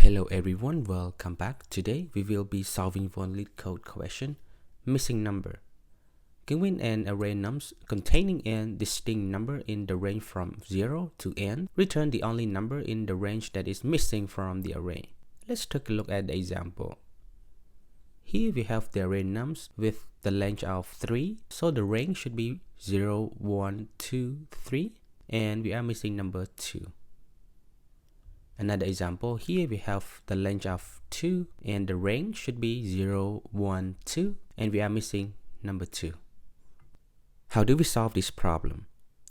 Hello everyone, welcome back. Today we will be solving one LeetCode question, missing number. Given an array nums containing n distinct number in the range from 0 to n, return the only number in the range that is missing from the array. Let's take a look at the example. Here we have the array nums with the length of 3, so the range should be 0, 1, 2, 3, and we are missing number 2. Another example, here we have the length of 2 and the range should be 0, 1, 2, and we are missing number 2. How do we solve this problem?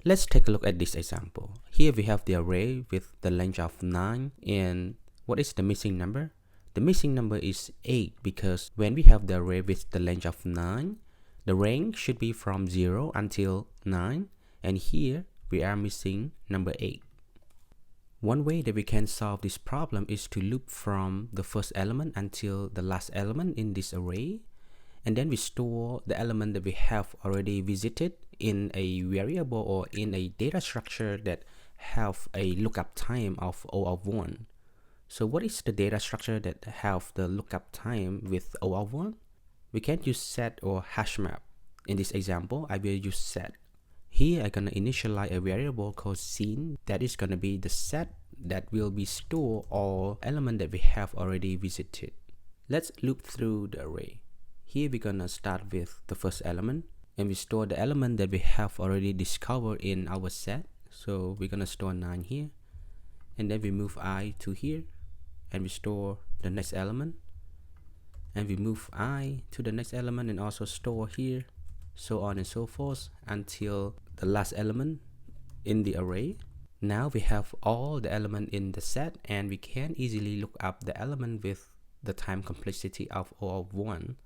Let's take a look at this example. Here we have the array with the length of 9, and what is the missing number? The missing number is 8 because when we have the array with the length of 9, the range should be from 0 until 9, and here we are missing number 8. One way that we can solve this problem is to loop from the first element until the last element in this array, and then we store the element that we have already visited in a variable or in a data structure that have a lookup time of O of 1. So what is the data structure that have the lookup time with O of 1? We can use set or hash map. In this example, I will use set. Here I'm gonna initialize a variable called scene that is gonna be the set that will be store all element that we have already visited. Let's loop through the array. Here we're gonna start with the first element and we store the element that we have already discovered in our set. So we're gonna store 9 here, and then we move I to here and we store the next element, and we move I to the next element and also store here, so on and so forth until the last element in the array. Now we have all the elements in the set and we can easily look up the element with the time complexity of O of 1.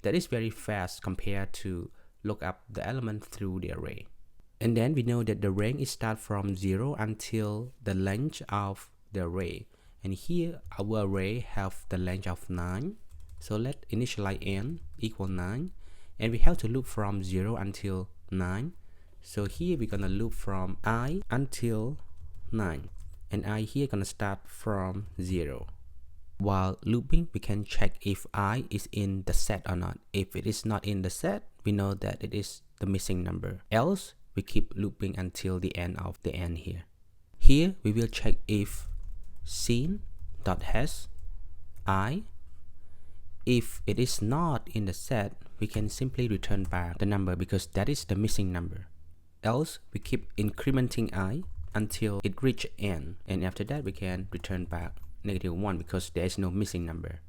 That is very fast compared to look up the element through the array. And then we know that the range is start from 0 until the length of the array. And here our array have the length of 9. So let's initialize n equal 9. And we have to loop from 0 until 9. So here we're gonna loop from I until 9. And I here gonna start from 0. While looping, we can check if I is in the set or not. If it is not in the set, we know that it is the missing number. Else, we keep looping until the end of the end here. Here, we will check if scene.hash I. If it is not in the set, we can simply return back the number because that is the missing number. Else, we keep incrementing I until it reaches n, and after that we can return back -1 because there is no missing number.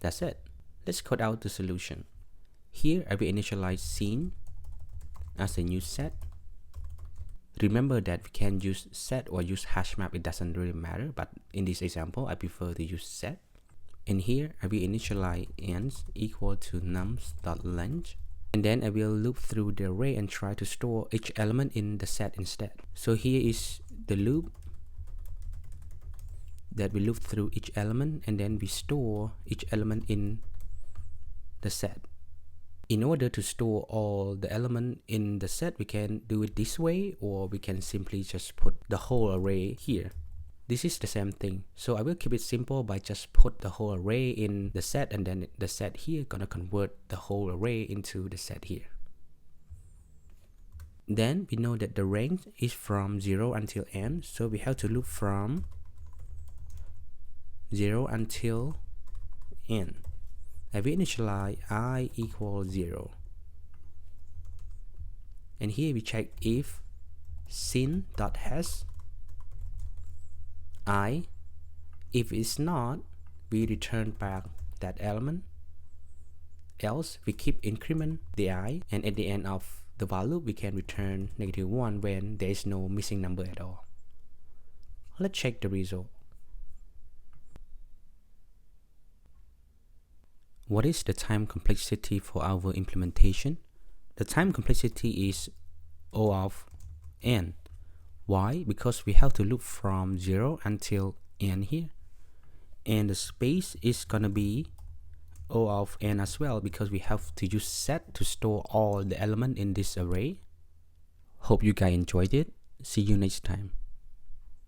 That's it. Let's code out the solution. Here I will initialize scene as a new set. Remember that we can use set or use hash map, it doesn't really matter, but in this example I prefer to use set. And here I will initialize n equal to nums.length, and then I will loop through the array and try to store each element in the set instead. So here is the loop that we loop through each element and then we store each element in the set. In order to store all the element in the set, we can do it this way, or we can simply just put the whole array here. This is the same thing. So I will keep it simple by just put the whole array in the set, and then the set here gonna convert the whole array into the set here. Then we know that the range is from 0 until n, so we have to loop from 0 until n. I will initialize I equals 0. And here we check if scene.hash I. If it's not, we return back that element. Else, we keep increment the I, and at the end of the while loop, we can return -1 when there is no missing number at all. Let's check the result. What is the time complexity for our implementation? The time complexity is O of n. Why? Because we have to loop from 0 until n here. And the space is gonna be O of n as well because we have to use set to store all the element in this array. Hope you guys enjoyed it. See you next time.